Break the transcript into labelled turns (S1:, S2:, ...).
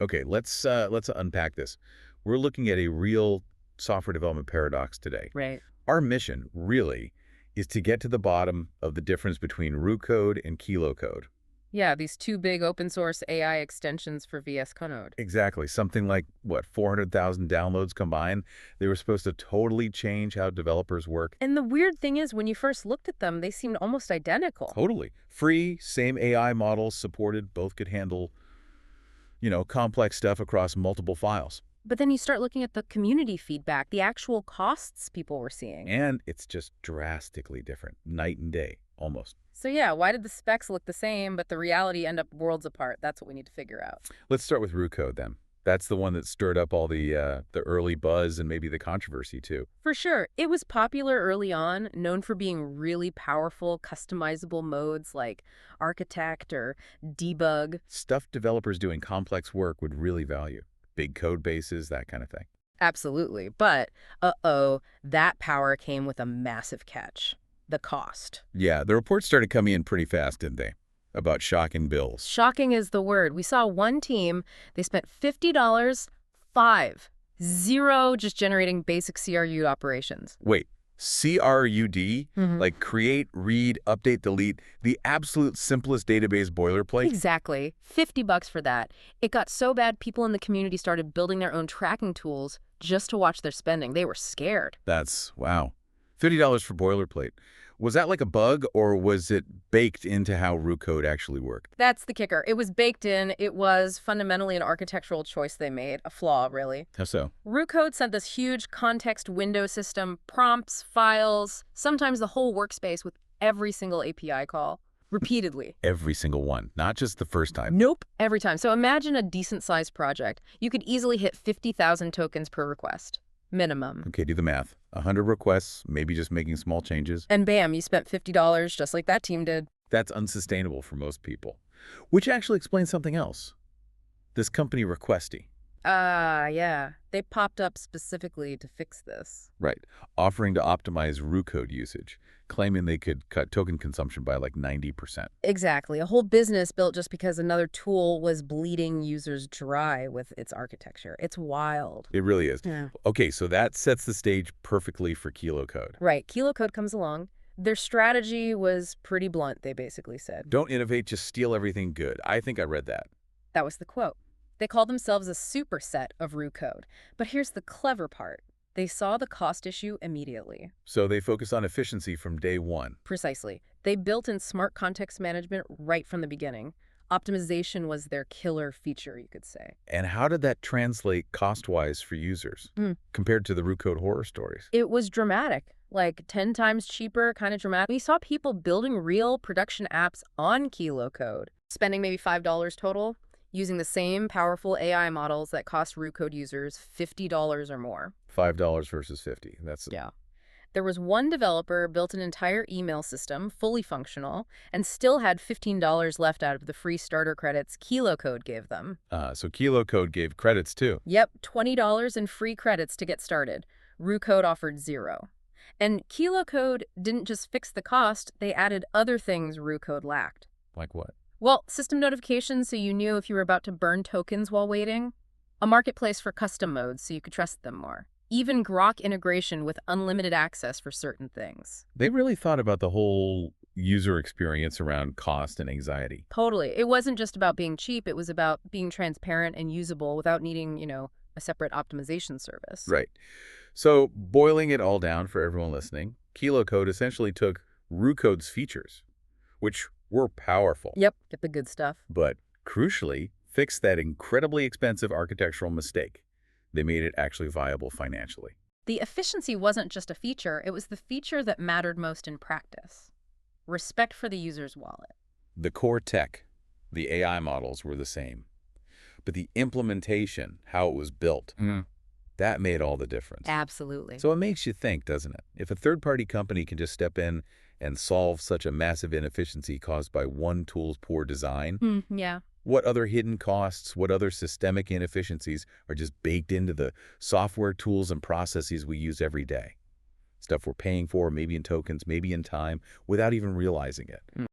S1: Okay, let's unpack this. We're looking at a real software development paradox today.
S2: Right.
S1: Our mission, really, is to get to the bottom of the difference between Roo Code and Kilo Code.
S2: Yeah, these two big open source AI extensions for VS Code.
S1: Exactly. Something like, what, 400,000 downloads combined? They were supposed to totally change how developers work.
S2: And the weird thing is, when you first looked at them, they seemed almost identical.
S1: Totally. Free, same AI models supported, both could handle, complex stuff across multiple files.
S2: But then you start looking at the community feedback, the actual costs people were seeing.
S1: And it's just drastically different, night and day, almost.
S2: So yeah, why did the specs look the same, but the reality end up worlds apart? That's what we need to figure out.
S1: Let's start with Roo Code then. That's the one that stirred up all the early buzz and maybe the controversy too.
S2: For sure, it was popular early on, known for being really powerful, customizable modes like architect or debug.
S1: Stuff developers doing complex work would really value. Big code bases, that kind of thing.
S2: Absolutely. But, that power came with a massive catch. The cost.
S1: Yeah, the reports started coming in pretty fast, didn't they? About shocking bills.
S2: Shocking is the word. We saw one team, they spent $50, 50, just generating basic CRUD operations.
S1: Wait, CRUD? Like create, read, update, delete, the absolute simplest database boilerplate?
S2: Exactly. $50 for that. It got so bad people in the community started building their own tracking tools just to watch their spending. They were scared.
S1: That's, wow. $50 for boilerplate. Was that like a bug, or was it baked into how Roo Code actually worked?
S2: That's the kicker. It was baked in. It was fundamentally an architectural choice they made, a flaw, really.
S1: How so?
S2: Roo Code sent this huge context window system, prompts, files, sometimes the whole workspace with every single API call, repeatedly.
S1: Every single one, not just the first time.
S2: Nope. Every time. So imagine a decent-sized project. You could easily hit 50,000 tokens per request. Minimum.
S1: Okay, do the math. 100 requests, maybe just making small changes.
S2: And bam, you spent $50 just like that team did.
S1: That's unsustainable for most people. Which actually explains something else. This company Requesty.
S2: Yeah. They popped up specifically to fix this.
S1: Right. Offering to optimize Roo Code usage, claiming they could cut token consumption by like 90%.
S2: Exactly. A whole business built just because another tool was bleeding users dry with its architecture. It's wild.
S1: It really is.
S2: Yeah.
S1: Okay, so that sets the stage perfectly for Kilo Code.
S2: Right. Kilo Code comes along. Their strategy was pretty blunt, they basically said.
S1: Don't innovate, just steal everything good. I think I read that.
S2: That was the quote. They called themselves a superset of Roo Code. But here's the clever part. They saw the cost issue immediately.
S1: So they focus on efficiency from day one.
S2: Precisely. They built in smart context management right from the beginning. Optimization was their killer feature, you could say.
S1: And how did that translate cost-wise for users compared to the Roo Code horror stories?
S2: It was dramatic, like 10 times cheaper, kind of dramatic. We saw people building real production apps on Kilo Code, spending maybe $5 total, using the same powerful AI models that cost Roo Code users $50 or more.
S1: $5 versus 50. That's
S2: Yeah. There was one developer built an entire email system, fully functional, and still had $15 left out of the free starter credits Kilo Code gave them.
S1: So Kilo Code gave credits too.
S2: Yep, $20 in free credits to get started. Roo Code offered 0. And Kilo Code didn't just fix the cost, they added other things Roo Code lacked.
S1: Like what?
S2: Well, system notifications so you knew if you were about to burn tokens while waiting. A marketplace for custom modes so you could trust them more. Even Grok integration with unlimited access for certain things.
S1: They really thought about the whole user experience around cost and anxiety.
S2: Totally. It wasn't just about being cheap. It was about being transparent and usable without needing, a separate optimization service.
S1: Right. So boiling it all down for everyone listening, Kilo Code essentially took Roo Code's features, which were powerful.
S2: Yep, get the good stuff.
S1: But crucially, fixed that incredibly expensive architectural mistake. They made it actually viable financially.
S2: The efficiency wasn't just a feature, it was the feature that mattered most in practice. Respect for the user's wallet.
S1: The core tech, the AI models were the same. But the implementation, how it was built, that made all the difference.
S2: Absolutely.
S1: So it makes you think, doesn't it? If a third-party company can just step in and solve such a massive inefficiency caused by one tool's poor design,
S2: Yeah.
S1: what other hidden costs, what other systemic inefficiencies are just baked into the software tools and processes we use every day? Stuff we're paying for, maybe in tokens, maybe in time, without even realizing it.